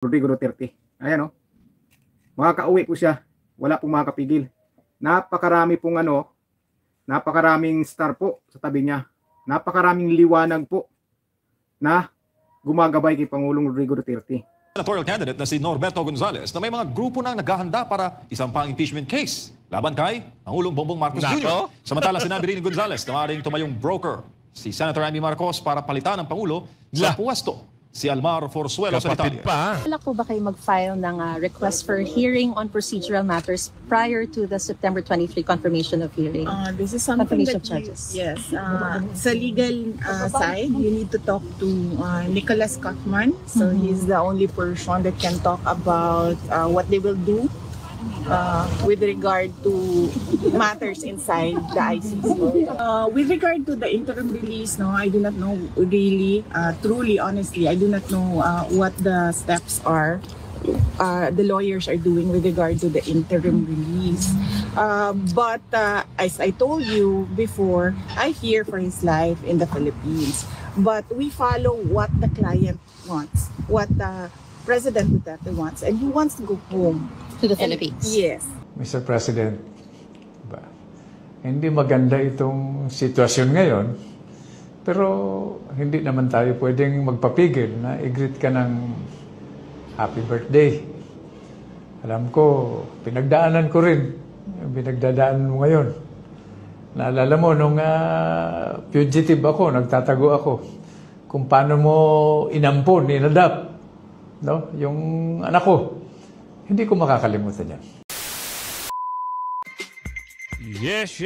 Rodrigo Duterte. Ayan o. Makakauwi po siya. Wala pong makakapigil. Napakarami pong napakaraming star po sa tabi niya. Napakaraming liwanag po na gumagabay kay Pangulong Rodrigo Duterte. Senatorial candidate na si Norberto Gonzales na may mga grupo nang naghahanda para isang pang impeachment case laban kay Pangulong Bongbong Marcos Jr. Samantala sinabi rin ni Gonzales na maaaring tumayong broker si Senator Amy Marcos para palitan ng Pangulo sa puwesto. Si Almar Forzuelo sa detalye. Wala po ba kayo mag-file ng request for hearing on procedural matters prior to the September 23 confirmation of hearing? This is something Confirmation that charges. yes, sa legal side, you need to talk to Nicholas Kaufman. So he's the only person that can talk about what they will do with regard to matters inside the ICC. With regard to the interim release, no, I do not know really, truly, honestly, I do not know what the steps are the lawyers are doing with regard to the interim release. But as I told you before, I fear for his life in the Philippines. But we follow what the client wants, what President Duterte wants, and he wants to go home. To the Philippines? Yes. Mr. President, hindi maganda itong sitwasyon ngayon, pero hindi naman tayo pwedeng magpapigil na i-greet ka ng happy birthday. Alam ko, pinagdaanan ko rin yung pinagdadaanan mo ngayon. Naalala mo, nung fugitive ako, nagtatago ako, kung paano mo inampon, inadapt, no? Yung anak ko. Hindi ko makakalimutan yan. Yes.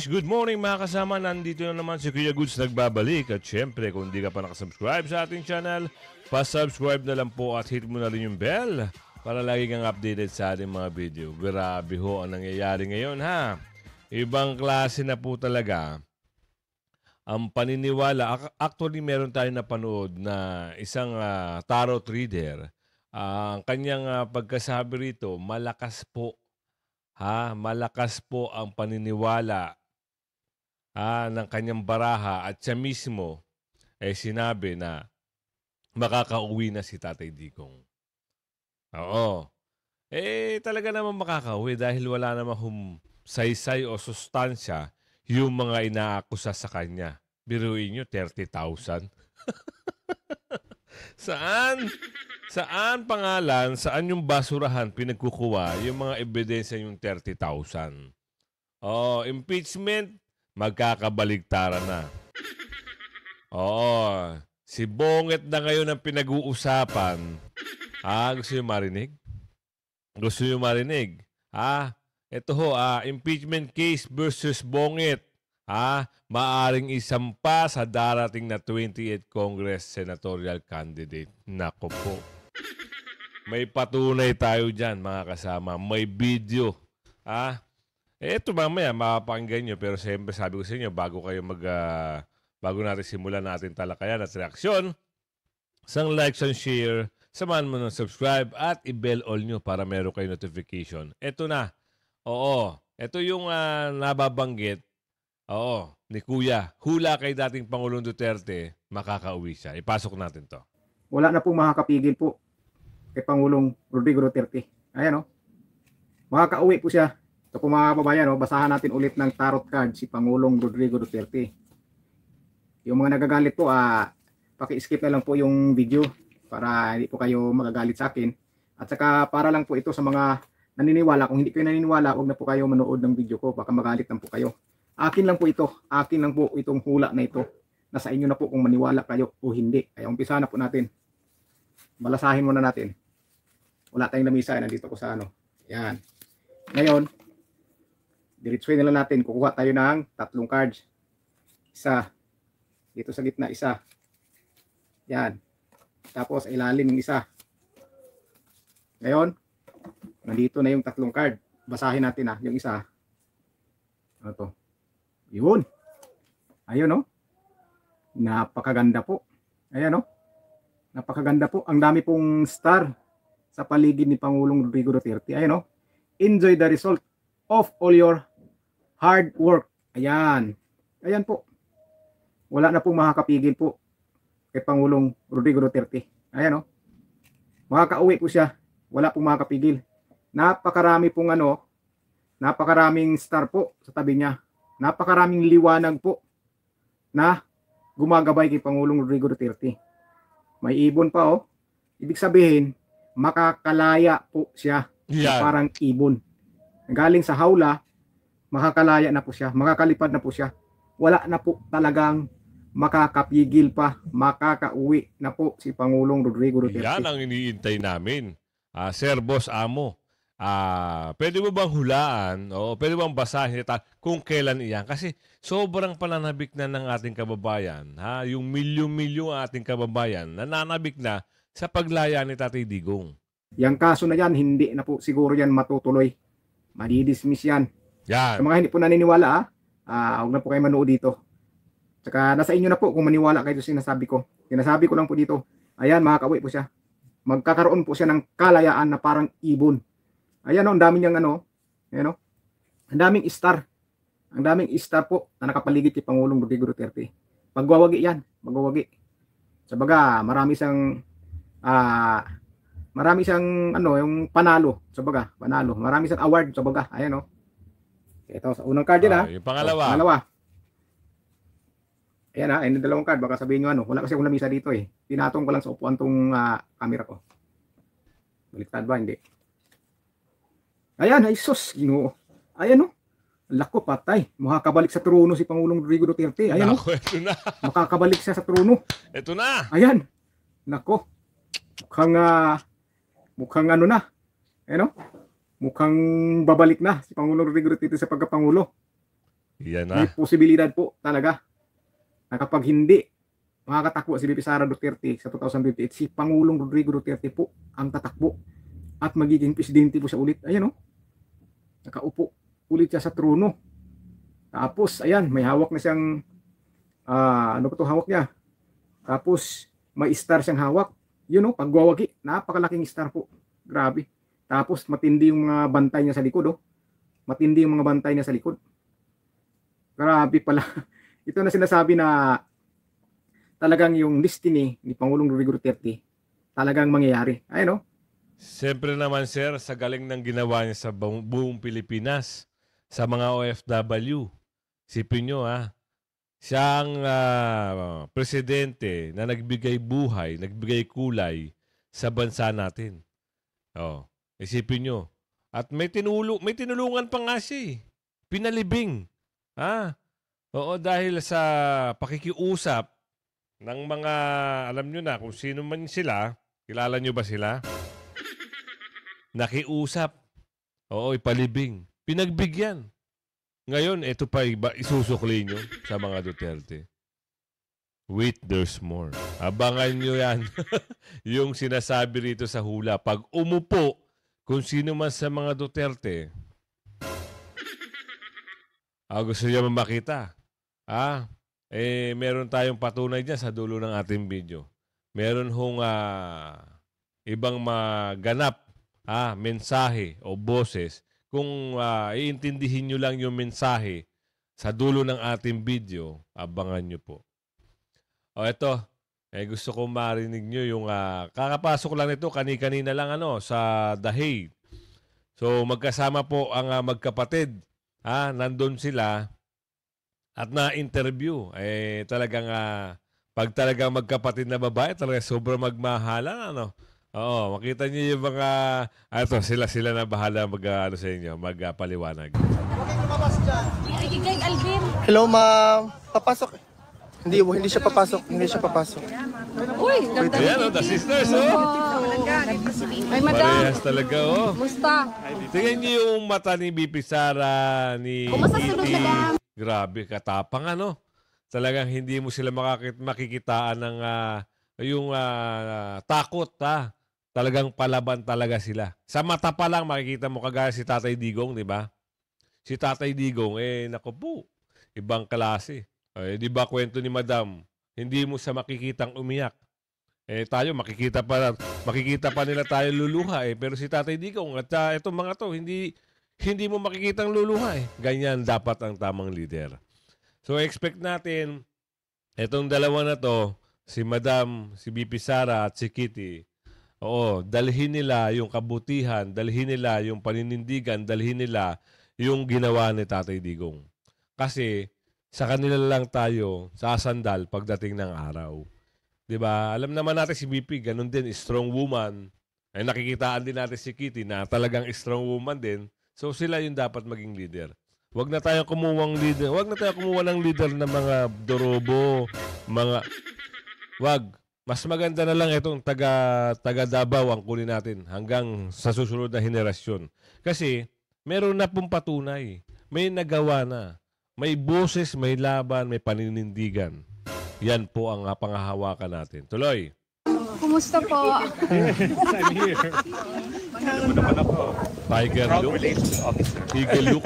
Good morning mga kasama. Nandito na naman si Kuya Goods nagbabalik. At syempre, kung hindi ka pa nakasubscribe sa ating channel, pa-subscribe na lang po at hit mo na rin yung bell para lagi kang updated sa ating mga video. Grabe ho ang nangyayari ngayon ha. Ibang klase na po talaga ang paniniwala. Actually, meron tayong napanood na isang tarot reader. Ang kanyang pagkasabi rito, malakas po. Malakas po ang paniniwala ng kanyang baraha at siya mismo ay sinabi na makakauwi na si Tatay Digong. Oo. Talaga naman makakauwi dahil wala namang saysay o sustansya yung mga inaakusa sa kanya. Biruin nyo, 30,000. Saan pangalan, saan yung basurahan pinagkukuha yung mga ebidensya yung 30,000? Impeachment, magkakabaligtaran na. Si Bonget na ngayon ang pinag-uusapan. Gusto nyo marinig? Gusto nyo marinig? Ito ho, impeachment case versus Bonget. Maaring isampa sa darating na 28th Congress senatorial candidate. Nako po. May patunay tayo dyan, mga kasama. May video. Ito mamaya, mapapakinggan nyo. Pero siyempre, sabi ko sa inyo, bago natin simulan natin talakayan at reaksyon, isang like, isang share, samahan mo ng subscribe at i-bell all nyo para meron kayo notification. Ito na. Ito yung nababanggit. Ni Kuya. Hula kay dating Pangulong Duterte, makakauwi siya. Ipasok natin to. Wala na pong makakapigil po kay Pangulong Rodrigo Duterte. Ayan o. Makakauwi po siya. Ito po mga kababayan, basahan natin ulit ng tarot card si Pangulong Rodrigo Duterte. Yung mga nagagalit po, paki-skip na lang po yung video para hindi po kayo magagalit sa akin. At saka para lang po ito sa mga naniniwala. Kung hindi kayo naniniwala, huwag na po kayo manood ng video ko. Baka magalit lang po kayo. Akin lang po ito. Akin lang po itong hula na ito. Nasa inyo na po kung maniwala kayo o hindi. Kaya umpisa na po natin. Balasahin muna natin. Wala tayong lamisa. Nandito ko sa Yan. Ngayon, diretsuhin na lang natin. Kukuha tayo ng 3 cards. Isa. Dito sa gitna, isa. Yan. Tapos, ilalim yung isa. Ngayon, nandito na yung 3 card. Basahin natin yung isa. Ano to? Yun. Ayun Napakaganda po. Ayan Napakaganda po. Ang dami pong star sa paligid ni Pangulong Rodrigo Duterte. Ayan Enjoy the result of all your hard work. Ayan. Ayan po. Wala na pong makakapigil po kay Pangulong Rodrigo Duterte. Ayan makakauwi po siya. Wala pong makakapigil. Napakarami pong napakaraming star po sa tabi niya. Napakaraming liwanag po na gumagabay kay Pangulong Rodrigo Duterte. May ibon pa oh. Ibig sabihin, makakalaya po siya. Yan. Parang ibon. Galing sa hawla, makakalaya na po siya. Makakalipad na po siya. Wala na po talagang makakapigil pa. Makakauwi na po si Pangulong Rodrigo Duterte. Yan ang iniintay namin. Sir Boss Amo, pwede mo bang hulaan o pwede bang basahin kung kailan iyan? Kasi sobrang pananabik na ng ating kababayan. Yung milyon-milyon ating kababayan nananabik na sa paglaya ni Tatay Digong. Yang kaso na yan, hindi na po siguro yan matutuloy. Madidismiss yan. Yan. Sa mga hindi po naniniwala, huwag na po kayo manood dito. Tsaka nasa inyo na po kung maniwala kayo sa sinasabi ko. Sinasabi ko lang po dito, ayan, makakauwi po siya. Magkakaroon po siya ng kalayaan na parang ibon. Ayan o, ang daming niyang ayan o, ang daming star. Ang daming star po na nakapaligid kay Pangulong Rodrigo Duterte. Magwawagi yan, magwawagi. Sabaga, marami siyang yung panalo, sabaga, panalo. Marami siyang award, sabaga. Ayan o. Ito, sa unang card yan Yung pangalawa. Pangalawa. Ayan ayun yung dalawang card. Baka sabihin nyo wala kasi akong lamisa dito eh. Pinatong ko lang sa upuan tong camera ko. Baliktad ba? Hindi. Ayan, ay sus, Ginoo. Ayan o. Lako, patay. Makakabalik sa trono si Pangulong Rodrigo Duterte. Ayan o. Ito na. Makakabalik siya sa trono. Ito na. Ayan. Nako. Mukhang na. Ayan o. Mukhang babalik na si Pangulong Rodrigo Duterte sa pagkapangulo. Yan May na. posibilidad po talaga na kapag hindi makakatakbo si VP Sara Duterte sa 2028, si Pangulong Rodrigo Duterte po ang tatakbo at magiging presidente po siya ulit. Ayan o. Nakaupo ulit siya sa trono. Tapos, ayan, may hawak na siyang ano ba ito hawak niya? Tapos, may star siyang hawak. Yun o, pagwawagi. Napakalaking star po. Grabe. Tapos, matindi yung mga bantay niya sa likod. Matindi yung mga bantay niya sa likod. Grabe pala. Ito na sinasabi na talagang yung destiny ni Pangulong Rodrigo Duterte talagang mangyayari. Ayun o. Siyempre naman, sir, sa galing ng ginawa niya sa buong Pilipinas, sa mga OFW. Sipin nyo, siya ang presidente na nagbigay buhay, nagbigay kulay sa bansa natin. Isipin nyo. At may tinulungan pa nga siya. Pinalibing. Oo, dahil sa pakikiusap ng mga, alam nyo na kung sino man sila, kilala nyo ba sila? Nakiusap. Oo, ipalibing. Pinagbigyan. Ngayon, ito pa isusukli nyo sa mga Duterte. Wait, there's more. Abangan nyo yan. Yung sinasabi rito sa hula. Pag umupo, kung sino man sa mga Duterte, gusto niya makita. Meron tayong patunay dyan sa dulo ng ating video. Meron hong ibang maganap mensahe o boses. Kung iintindihin nyo lang yung mensahe sa dulo ng ating video, abangan nyo po. Ito, gusto ko marinig nyo yung kakapasok lang nito, kani-kanina lang sa The Hague. So magkasama po ang magkapatid. Nandun sila at na-interview. Talagang pag talagang magkapatid na babae, talaga sobrang magmahalan. Oo, makita niyo yung mga ito, sila na bahala sa inyo, magpaliwanag. Hello, ma'am. Papasok. Hindi siya papasok. Uy, ganda. Ayan, the sisters, Ay, madam. Parehas talaga, Musta? Tingnan niyo yung mata ni BP Sara, ni Kitty. Grabe, katapang, Talagang hindi mo sila makikitaan ng yung takot, Talagang palaban talaga sila. Sa mata pa lang makikita mo kagaya si Tatay Digong, di ba? Si Tatay Digong, naku po, ibang klase. Di ba kwento ni Madam, hindi mo sa makikitang umiyak. Tayo, makikita pa nila tayo luluha. Pero si Tatay Digong at itong mga to, hindi mo makikitang luluha. Ganyan dapat ang tamang leader. So expect natin, itong dalawa na to, si Madam, si BP Sara at si Kitty, Oo, dalhin nila yung kabutihan, dalhin nila yung paninindigan, dalhin nila yung ginawa ni Tatay Digong. Kasi sa kanila lang tayo sasandal pagdating ng araw. 'Di ba? Alam naman natin si BP, ganun din, strong woman. Ay nakikitaan din natin si Kitty na talagang strong woman din. So sila yung dapat maging leader. Huwag na tayong kumuwang leader. Huwag na tayong kumuha ng leader ng mga dorobo, mga wag. Mas maganda na lang itong taga Davao ang kunin natin hanggang sa susunod na henerasyon. Kasi meron na pong patunay. May nagawa na. May boses, may laban, may paninindigan. Yan po ang pangahawakan natin. Tuloy. Kumusta po? Tiger look. Eagle look.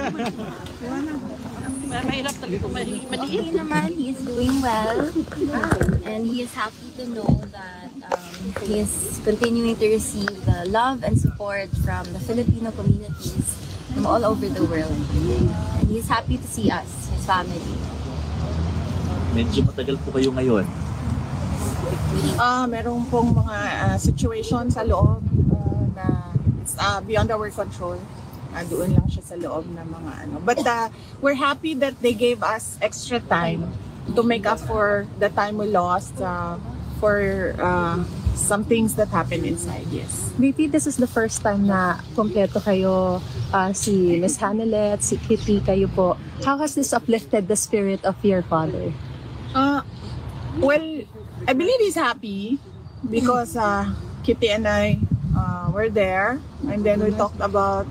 Mahirap talaga maliit. Okay naman, he is doing well. And he is happy to know that he is continuing to receive the love and support from the Filipino communities from all over the world. And he is happy to see us, his family. Medyo matagal po kayo ngayon. Meron pong mga situation sa loob na it's beyond our control. Doon lang siya sa loob ng mga ano. But we're happy that they gave us extra time to make up for the time we lost for some things that happened inside, yes. BP, this is the first time na kompleto kayo, si Miss Hanelet, si Kitty, kayo po. How has this uplifted the spirit of your father? Well, I believe he's happy because Kitty and I were there, and then we talked about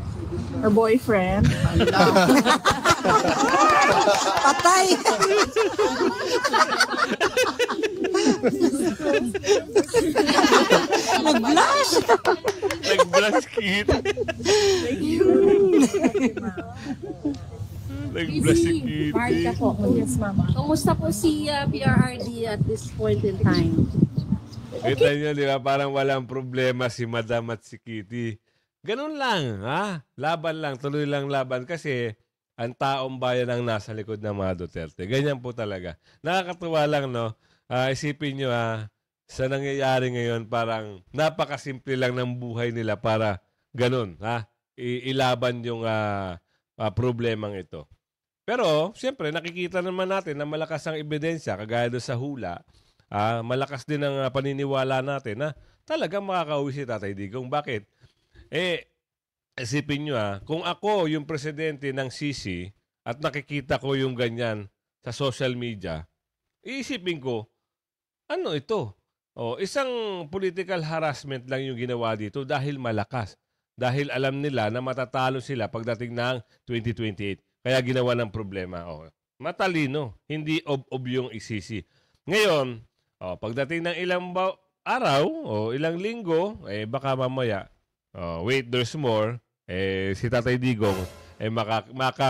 her boyfriend. Patay! Nag-blush! Nag-blush, Kit. Nag-blush si Kitty. Marta po. Yes, Mama. Kumusta po si PRRD at this point in time? Kita nyo, di ba? Parang walang problema si Madam at si Kitty. Ganun lang, ha? Laban lang, tuloy lang laban kasi ang taong bayan ang nasa likod ng mga Duterte. Ganyan po talaga. Nakakatuwa lang, no? Isipin nyo, sa nangyayari ngayon, parang napakasimple lang ng buhay nila para ganun, ha? Ilaban yung problemang ito. Pero, siyempre, nakikita naman natin na malakas ang ebidensya, kagaya doon sa hula. Malakas din ang paniniwala natin na talagang makakauwi si Tatay Digong. Bakit? Isipin nyo kung ako yung presidente ng CC at nakikita ko yung ganyan sa social media, iisipin ko, ano ito? Isang political harassment lang yung ginawa dito dahil malakas. Dahil alam nila na matatalo sila pagdating ng 2028. Kaya ginawa ng problema. Matalino, hindi ob-ob yung isisi. Ngayon, pagdating ng ilang araw o ilang linggo, baka mamaya, wait, there's more, si Tatay Digong,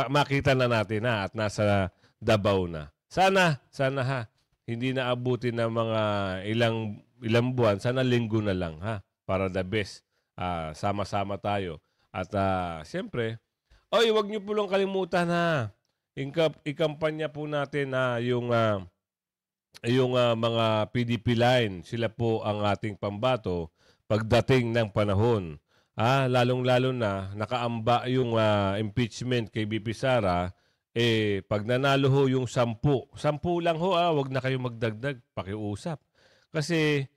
makita na natin at nasa Davao na. Sana hindi na abutin ng mga ilang buwan, sana linggo na lang, para the best. Sama-sama tayo. At siyempre, huwag niyo po lang kalimutan ikampanya po natin yung mga PDP line. Sila po ang ating pambato pagdating ng panahon. Lalong-lalo na nakaamba yung impeachment kay BP Sara, pag nanalo ho yung 10 lang ho, wag na kayo magdagdag, pakiusap. Kasi,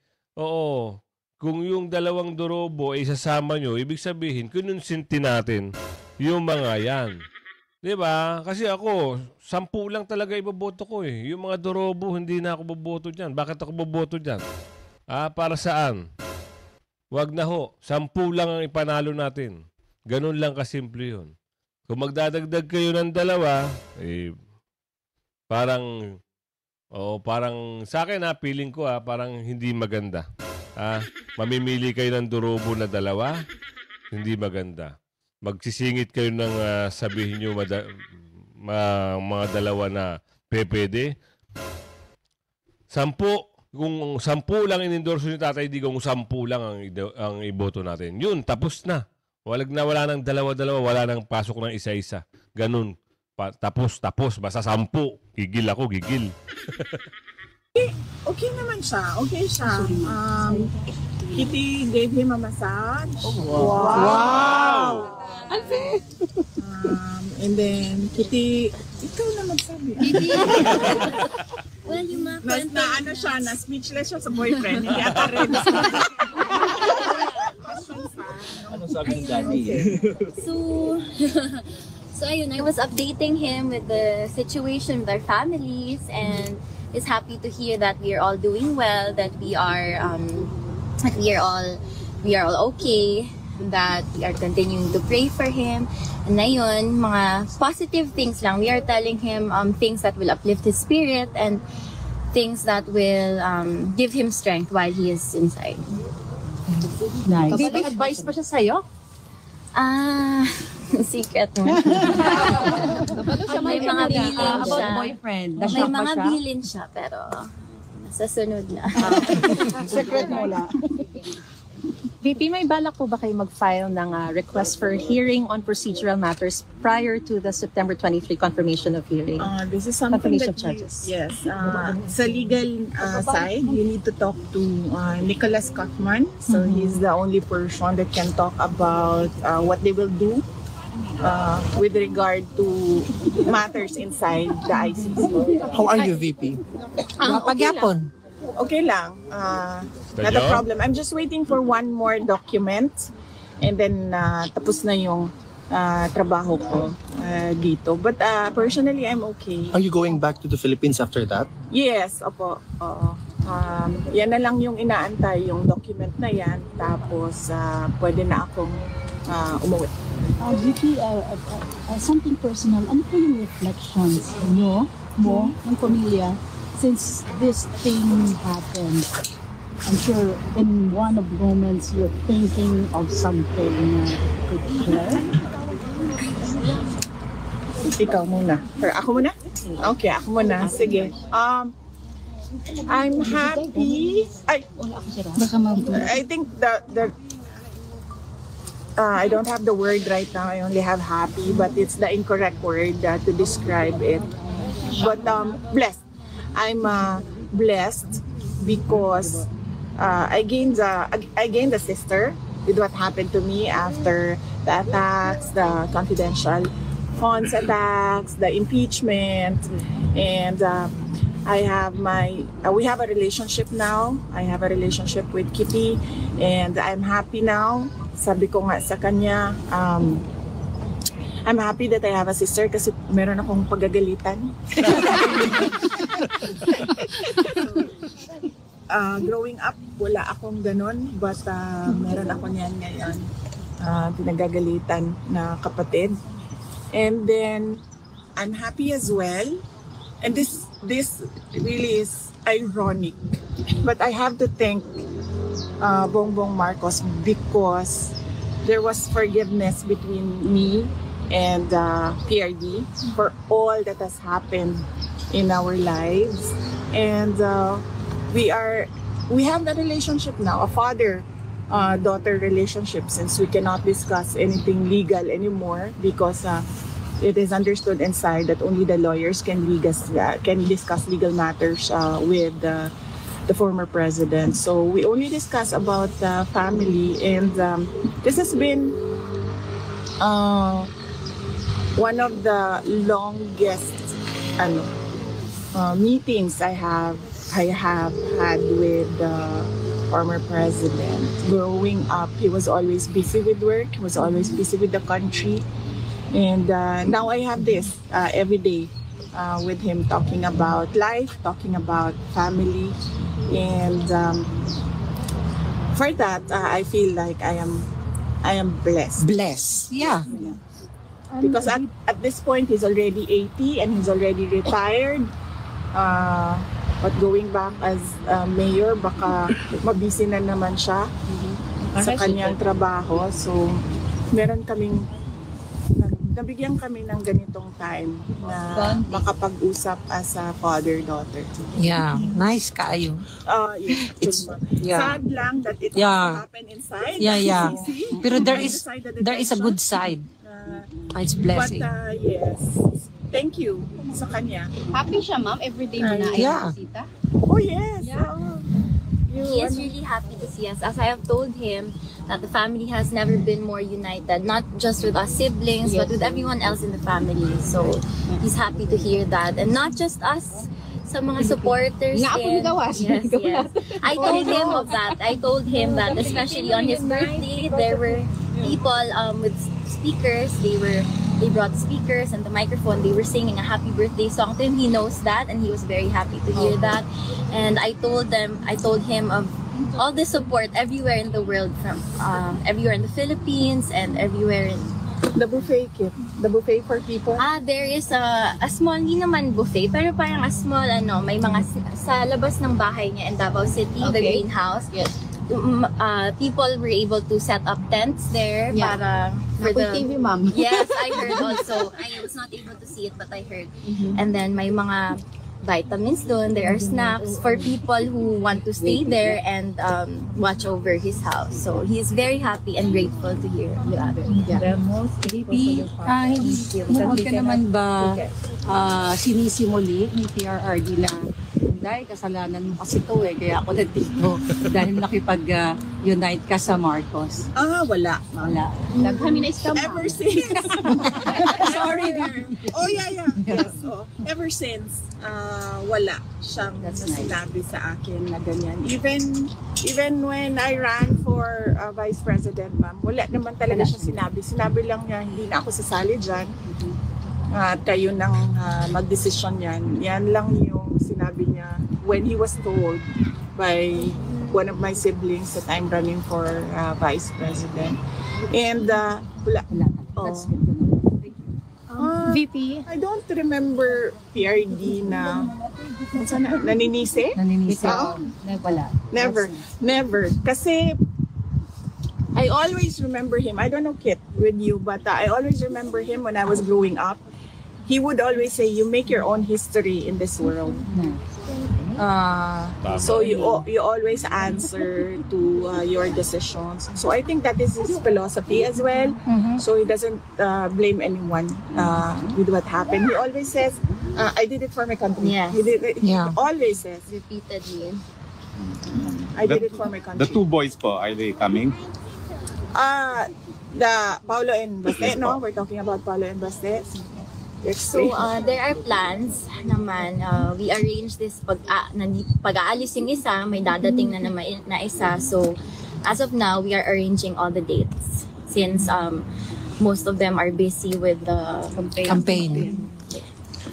kung yung 2 dorobo ay isasama nyo, ibig sabihin, kinonsinti natin yung mga yan. Diba? Kasi ako, 10 lang talaga iboboto ko Yung mga dorobo, hindi na ako boboto dyan. Bakit ako boboto dyan? Para saan? Wag na ho. 10 lang ang ipanalo natin. Ganun lang kasimple yun. Kung magdadagdag kayo ng 2, parang sa akin feeling ko parang hindi maganda. Mamimili kayo ng dorobo na 2, hindi maganda. Magsisingit kayo ng sabihin nyo mga 2 na PPD. 10, kung 10 lang in-endorse ni Tatay Digong, 10 lang ang iboto natin. Yun, tapos na. Wala ng 2, wala nang pasok ng isa-isa. Ganun. Tapos. Basta 10. Gigil ako, gigil. Okay naman siya. Okay siya. Kitty gave him a massage. Wow! And then Kitty, ikaw na magsabi. Well, yung mga Na ano siya, na speechless siya sa boyfriend. Hindi ata rin. Ano sabi ng daddy? So, ayun, I was updating him with the situation with our families, and is happy to hear that we are all doing well, that we are all okay, that we are continuing to pray for him. And ayun, mga positive things lang. We are telling him things that will uplift his spirit and things that will give him strength while he is inside. Nice. May advice pa siya sa'yo? Secret mo. May mga bilin siya. Boyfriend. May mga bilin siya, pero sa sunod na. Secret mo lang. VP, may balak po ba kayo mag-file ng request for hearing on procedural matters prior to the September 23 confirmation of hearing? This is something Confirmation that charges. yes, sa legal side, you need to talk to Nicholas Kaufman. So he's the only person that can talk about what they will do with regard to matters inside the ICC. How are you, VP? Pagyapon. Okay lang. Not a problem. I'm just waiting for one more document and then tapos na yung trabaho ko dito. But personally, I'm okay. Are you going back to the Philippines after that? Yes, opo. Oo. Yan na lang yung inaantay, yung document na yan. Tapos pwede na akong umuwi. VP, something personal. Ano po yung reflections mo, ng pamilya, since this thing happened? I'm sure in one of the moments you're thinking of something could share. Ikaw muna. Or ako muna? Okay, ako muna. Sige. I'm happy. I think the I don't have the word right now. I only have happy, but it's the incorrect word to describe it. But blessed. I'm blessed because I gained a sister with what happened to me after the attacks, the confidential funds attacks, the impeachment, and we have a relationship now. I have a relationship with Kitty, and I'm happy now. Sabi ko nga sa kanya, I'm happy that I have a sister kasi meron akong pagagalitan. Growing up, wala akong ganun, but meron ako niyan ngayon. Pinagagalitan na kapatid. And then, I'm happy as well. And this really is ironic. But I have to thank Bongbong Marcos because there was forgiveness between me and PRD for all that has happened in our lives. And we have that relationship now, a father-daughter relationship, since we cannot discuss anything legal anymore because it is understood inside that only the lawyers can discuss legal matters with the former president. So we only discuss about the family, and this has been one of the longest meetings I have had with the former president. Growing up, he was always busy with work, he was always busy with the country. And now I have this every day with him, talking about life, talking about family. And for that, I feel like I am blessed. Blessed, yeah. Because at this point, he's already 80 and he's already retired. But going back as mayor, baka mabisi na naman siya sa kanyang trabaho. So, nabigyan kami ng ganitong time na makapag-usap as a father-daughter. Yeah, nice kayo. Yes. Sad lang that it has to happen inside. Yeah. Pero there is a good side. It's blessing. But yes, thank you sa kanya. Happy siya, ma'am? Everyday mo na ay bisita? Oh yes. Yeah. he is really happy to see us. As I have told him, that the family has never been more united, not just with us siblings, but with everyone else in the family. So he's happy to hear that. And not just us, sa mga supporters din. Yes. I told him of that. I told him that especially on his birthday, there were people with speakers. They brought speakers and the microphone. They were singing a happy birthday song to him. He knows that and he was very happy to hear that. And I told him of all the support everywhere in the world, from everywhere in the Philippines and everywhere in the buffet kit. The buffet for people. There is a small, hindi naman buffet, pero parang a small, may mga sa labas ng bahay niya in Davao City, the greenhouse. Yes. People were able to set up tents there para for the TV, ma'am. Yes, I heard also. I was not able to see it, but I heard. And then may mga vitamins doon. There are snacks for people who want to stay there and watch over his house. So he is very happy and grateful to hear that. Hindi ka naman ba sinisimuli ni PRRD na dahil kasalanan mo kasi ito kaya ako nandito dahil nakipag-unite ka sa Marcos? Wala. Ever since. Sorry there. Oh, yeah. Yes. So, ever since, wala siyang sinabi sa akin na ganyan. Even when I ran for Vice President, ma'am, wala naman talaga siya sinabi. Sinabi lang niya, hindi na ako sasali dyan. At kayo nang mag-desisyon yan. Yan lang yung sinabi niya when he was told by one of my siblings that I'm running for Vice President. And wala. That's good to know. VP? I don't remember PRD na naninisi? Wala. Never. Kasi I always remember him. I don't know, Kit, with you, but I always remember him when I was growing up. He would always say, you make your own history in this world. So you always answer to your decisions. So I think that is his philosophy as well. So he doesn't blame anyone with what happened. He always says, I did it for my country. Yes. He always says. Repeatedly. I did it for my country. The two boys po, are they coming? The Paulo and Baste, no? We're talking about Paulo and Baste. So there are plans naman. We arrange this pag-aalis yung isa, may dadating na naman na isa. So as of now, we are arranging all the dates since most of them are busy with the campaign.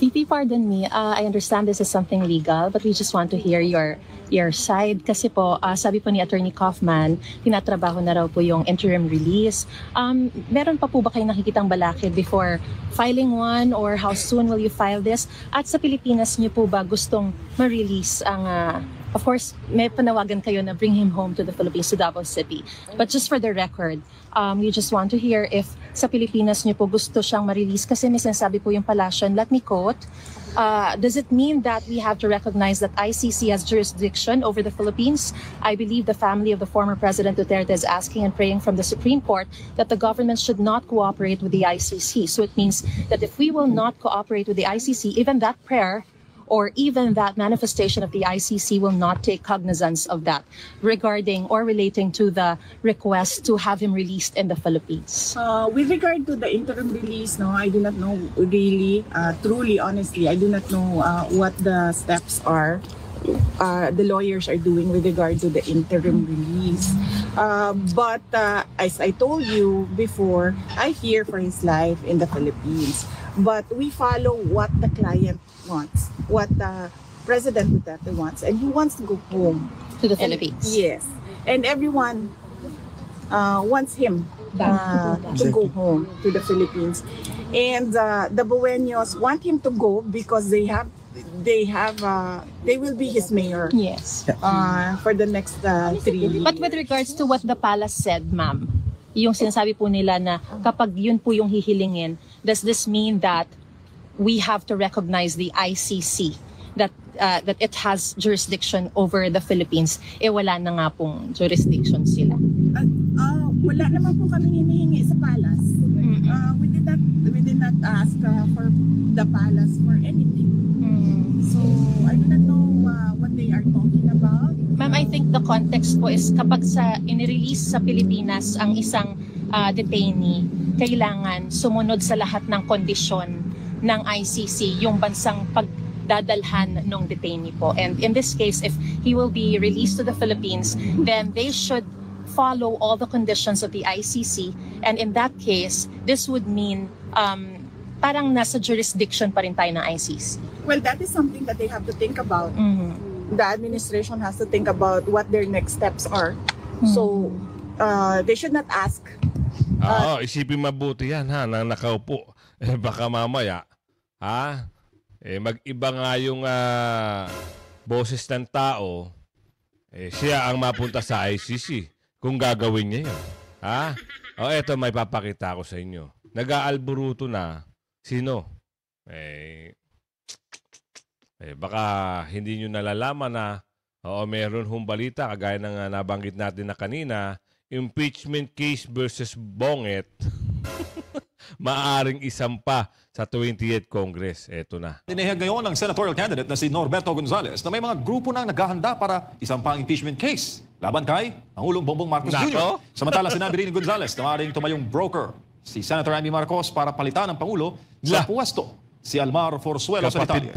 VP, pardon me. I understand this is something legal, but we just want to hear your side. Kasi po, sabi po ni Attorney Kaufman, tinatrabaho na raw po yung interim release. Meron pa po ba kayong nakikitang balakid before filing one, or how soon will you file this? At sa Pilipinas niyo po ba gustong ma-release ang... of course, may panawagan kayo na bring him home to the Philippines, to Davao City. But just for the record, we just want to hear if sa Pilipinas niyo po gusto siyang ma-release kasi may sinasabi po yung palasyo. And let me quote, does it mean that we have to recognize that ICC has jurisdiction over the Philippines? I believe the family of the former President Duterte is asking and praying from the Supreme Court that the government should not cooperate with the ICC. So it means that if we will not cooperate with the ICC, even that prayer or even that manifestation of the ICC will not take cognizance of that regarding or relating to the request to have him released in the Philippines. With regard to the interim release, no, I do not know really, truly, honestly, I do not know what the steps are the lawyers are doing with regard to the interim release. But as I told you before, I fear for his life in the Philippines. But we follow what the client wants, what President Duterte wants, and he wants to go home to the Philippines. Yes, and everyone wants him to go home to the Philippines, and the Buenos want him to go because they will be his mayor. Yes. For the next 3 years. But with regards to what the palace said, ma'am, yung sinasabi po nila na kapag yun po yung hihilingin, does this mean that we have to recognize the ICC, that it has jurisdiction over the Philippines? Wala na nga pong jurisdiction sila. Wala naman po kami hinihingi sa palace. We did not ask for the palace for anything. So I do not know what they are talking about. Ma'am, I think the context po is kapag inirelease sa Pilipinas ang isang detainee, kailangan sumunod sa lahat ng kondisyon ng ICC yung bansang pagdadalhan ng detainee po. And in this case, if he will be released to the Philippines, then they should follow all the conditions of the ICC. And in that case, this would mean parang nasa jurisdiction pa rin tayo ng ICC. Well, that is something that they have to think about. The administration has to think about what their next steps are. So, they should not ask. Isipin mabuti yan ha, nang nakaupo. Baka mamaya, mag-iba nga yung boses ng tao, siya ang mapunta sa ICC kung gagawin niya yun. Eto may papakita ko sa inyo. Nag-aalburuto na. Sino? Baka hindi nyo nalalaman na meron hong balita kagaya ng nabanggit natin na kanina, impeachment case versus Bonget maaring isampa sa 28th Congress. Eto na. Dinihag ngayon ng senatorial candidate na si Norberto Gonzales na may mga grupo nang naghahanda para isampa ang impeachment case laban kay Pangulong Bongbong Marcos Jr. Samantala sinabi rin ni Gonzales na maaaring tumayong broker si Senator Amy Marcos para palitan ang Pangulo sa puwesto. Si Almar Forzuelo sa detalye.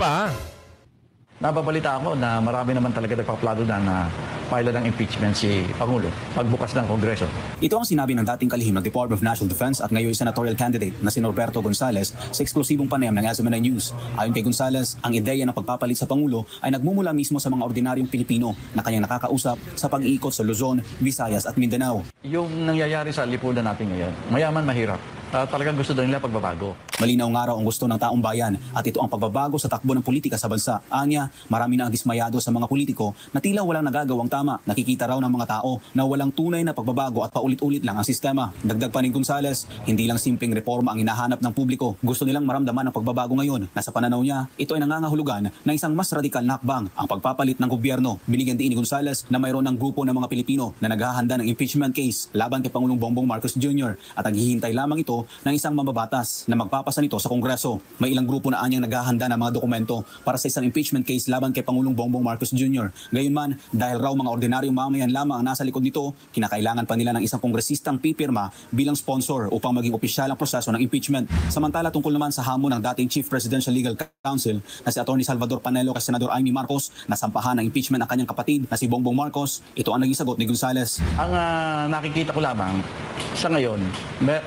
Nababalita ako na marami naman talaga nagpaplano na file ng impeachment si Pangulo pagbukas ng Kongreso. Ito ang sinabi ng dating kalihim ng Department of National Defense at ngayon senatorial candidate na si Norberto Gonzales sa eksklusibong panayam ng SMNI News. Ayon kay Gonzales, ang ideya ng pagpapalit sa Pangulo ay nagmumula mismo sa mga ordinaryong Pilipino na kanyang nakakausap sa pag-iikot sa Luzon, Visayas at Mindanao. Yung nangyayari sa lipunan natin ngayon, mayaman mahirap. Talagang gusto daw nila pagbabago. Malinaw nga raw ang gusto ng taong bayan at ito ang pagbabago sa takbo ng politika sa bansa. Anya, marami na ang dismayado sa mga politiko na tila walang nagagawang tama. Nakikita raw ng mga tao na walang tunay na pagbabago at paulit-ulit lang ang sistema. Dagdag pa ni Gonzales, hindi lang simpleng reforma ang hinahanap ng publiko. Gusto nilang maramdaman ang pagbabago ngayon na sa pananaw niya, ito ay nangangahulugan ng isang mas radikal na hakbang, ang pagpapalit ng gobyerno. Binigyan din ni Gonzales na mayroon ng grupo ng mga Pilipino na naghahanda ng impeachment case laban kay Pangulong Bongbong Marcos Jr. at naghihintay lamang ito ng isang mambabatas na magpapasa nito sa Kongreso. May ilang grupo na anyang naghahanda ng mga dokumento para sa isang impeachment case laban kay Pangulong Bongbong Marcos Jr. Gayunman, dahil raw mga ordinaryong mamayan lamang ang nasa likod nito, kinakailangan pa nila ng isang kongresistang pipirma bilang sponsor upang maging opisyal ang proseso ng impeachment. Samantala, tungkol naman sa hamon ng dating Chief Presidential Legal Counsel na si Atty. Salvador Panelo kay Senador Amy Marcos na sampahan ng impeachment ang kanyang kapatid na si Bongbong Marcos, ito ang naging sagot ni Gonzales. Ang nakikita ko lamang sa ngayon,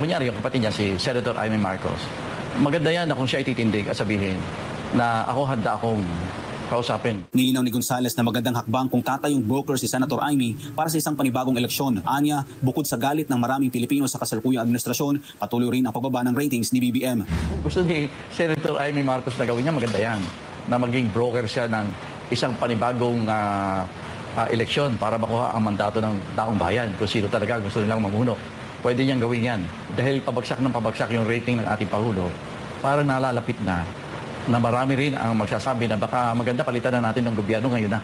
kunyari yung kapatid niya si Senator Amy Marcos, maganda yan na kung siya ititindig at sabihin na ako handa akong kausapin. Nilinaw ni Gonzales na magandang hakbang kung tatayong broker si Senator Amy para sa isang panibagong eleksyon. Anya, bukod sa galit ng maraming Pilipino sa kasalukuyang administrasyon, patuloy rin ang pagbaba ng ratings ni BBM. Gusto ni Senator Amy Marcos na gawin niya, maganda yan. Na maging broker siya ng isang panibagong eleksyon para makuha ang mandato ng taong bayan kung sino talaga gusto nilang mamuno. Pwede niyang gawin yan. Dahil pabagsak ng pabagsak yung rating ng ating Pangulo, parang nalalapit na marami rin ang magsasabi na baka maganda palitan na natin ng gobyerno ngayon na.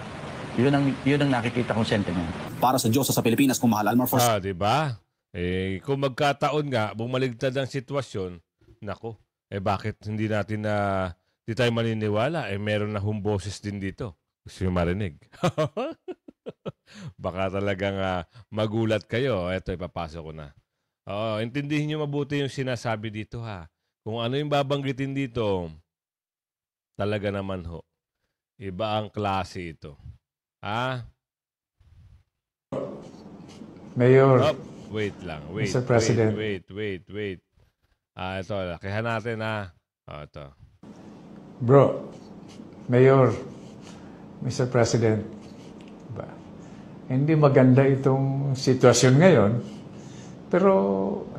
Yun ang nakikita kong sentiment. Para sa Diyos sa Pilipinas, kung mahal Almar Forzuelo. Diba? Kung magkataon nga, bumaligtad ang sitwasyon, nako, bakit hindi natin di tayo maniniwala? Meron na boses din dito. Gusto nyo marinig? Baka talagang magulat kayo. Ito, ipapasok ko na. Intindihin nyo mabuti yung sinasabi dito ha. Kung ano yung babanggitin dito, talaga naman ho. Iba ang klase ito. Mayor. Wait lang. Wait, Mr. President. Wait. Ito, lakihan natin ito. Bro, Mayor, Mr. President, hindi maganda itong sitwasyon ngayon, pero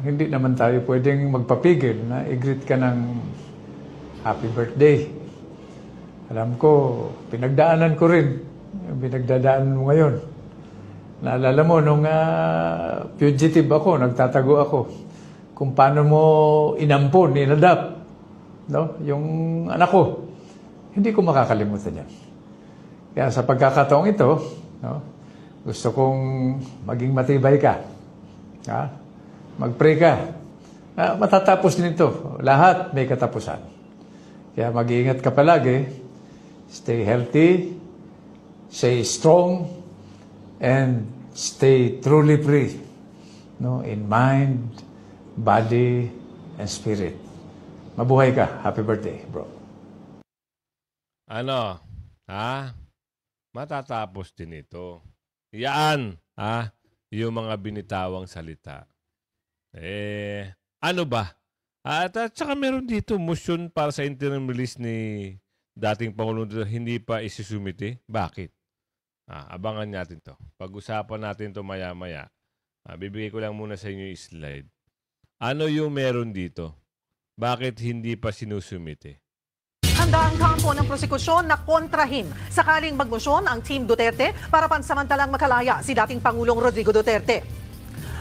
hindi naman tayo pwedeng magpapigil na i-greet ka ng happy birthday. Alam ko, pinagdaanan ko rin yung pinagdadaanan mo ngayon. Naalala mo, nung fugitive ako, nagtatago ako, kung paano mo inampon, inadapt, no? Yung anak ko. Hindi ko makakalimutan yan. Kaya sa pagkakataong ito, no, gusto kong maging matibay ka. Mag-pray ka. Matatapos din ito. Lahat may katapusan. Kaya mag-iingat ka palagi. Stay healthy. Stay strong. and stay truly free, no, in mind, body, and spirit. Mabuhay ka. Happy birthday, bro. Ano? Ha? Matatapos din ito. Yan, ha? Yung mga binitawang salita. Ano ba? At saka meron dito motion para sa interim release ni dating Pangulong Duterte, hindi pa isusumite. Bakit? Abangan natin to. Pag-usapan natin to maya-maya. Bibigay ko lang muna sa inyo yung slide. Ano yung meron dito? Bakit hindi pa sinusumite? Handa ang kampo ng prosekusyon na kontrahin sakaling magmosyon ang Team Duterte para pansamantalang makalaya si dating Pangulong Rodrigo Duterte.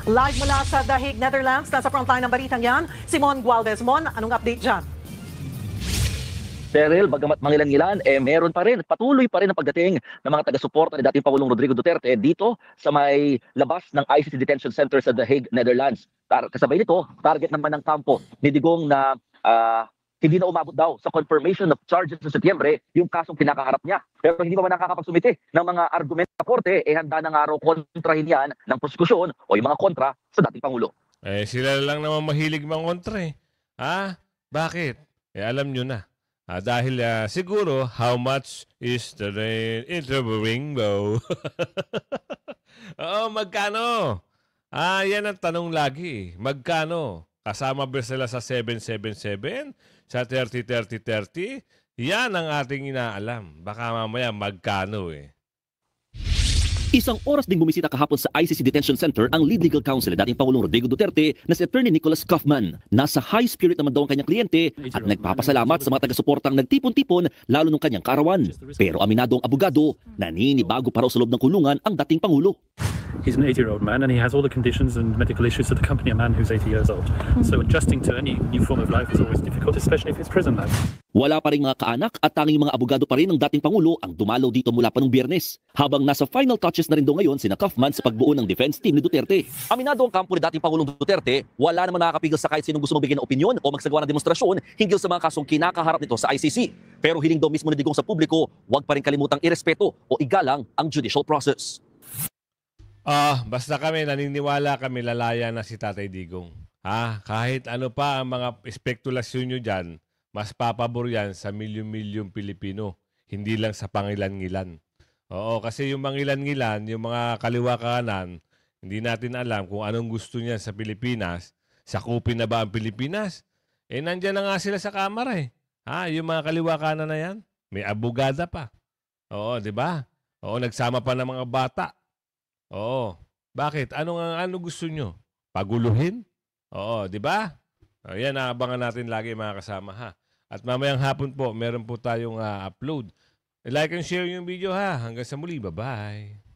Live mula sa The Hague, Netherlands, nasa frontline ng balitang yan, Simon Gualvez. Mon, anong update dyan? Cheryl, bagamat mangilan-ngilan, meron pa rin, patuloy pa rin ang pagdating ng mga taga-suporta ni dating Pangulong Rodrigo Duterte dito sa may labas ng ICC Detention Center sa The Hague, Netherlands. Kasabay nito, target naman ng kampo ni Digong na hindi na umabot daw sa confirmation of charges sa Setyembre yung kasong kinakaharap niya. Pero hindi pa man nakakapagsumite ng mga argumento sa korte, handa na nga raw kontrahin yan ng prosekusyon o yung mga kontra sa dating Pangulo. Sila lang naman mahilig mangontra eh. Bakit? Alam nyo na. Dahil siguro, how much is the rain into the rainbow? Oo, magkano? Yan ang tanong lagi. Magkano? Kasama ba sila sa 777? Sa 30-30-30? Yan ang ating inaalam. Baka mamaya magkano eh. Isang oras ding bumisita kahapon sa ICC Detention Center ang lead legal counsel na dating Pangulong Rodrigo Duterte na si Attorney Nicholas Kaufman. Nasa high spirit naman daw ang kanyang kliyente at nagpapasalamat sa mga taga-suportang nagtipon-tipon lalo nung kanyang karawan. Pero aminado ang abogado, naninibago pa raw sa loob ng kulungan ang dating Pangulo. He's an 80-year-old man and he has all the conditions and medical issues that accompany a man who's 80 years old. So adjusting to any new form of life is always difficult, especially if it's prison life. Wala pa rin mga kaanak at tanging mga abogado pa rin ng dating Pangulo ang dumalaw dito mula pa nung Biyernes. Habang nasa final touches na rin daw ngayon sina Kaufman sa pagbuo ng defense team ni Duterte. Aminado ang kampo ni dating Pangulong Duterte, wala namang nakakapigil sa kahit sinong gusto magbigay ng opinyon o magsagawa ng demonstrasyon hinggil sa mga kasong kinakaharap nito sa ICC. Pero hiling daw mismo ni Digong sa publiko, huwag pa rin kalimutang irespeto o igalang ang judicial process. Basta kami, naniniwala kami lalaya na si Tatay Digong. Kahit ano pa ang mga espekulasyon nyo dyan, mas papabor yan sa milyon-milyong Pilipino, hindi lang sa pangilan-ngilan. Oo, kasi yung mangilan-ngilan, yung mga kaliwa kanan, hindi natin alam kung anong gusto niya sa Pilipinas. Sakupin na ba ang Pilipinas? Nandyan na nga sila sa kamara eh. Yung mga kaliwa kanan na yan, may abogada pa. Oo, di ba? Oo, nagsama pa ng mga bata. Oo. Bakit? Ano gusto nyo? Paguluhin? Oo, di ba? Yan, naabangan natin lagi mga kasama ha. At mamayang hapon po, meron po tayong upload. Like and share yung video ha. Hanggang sa muli. Bye-bye.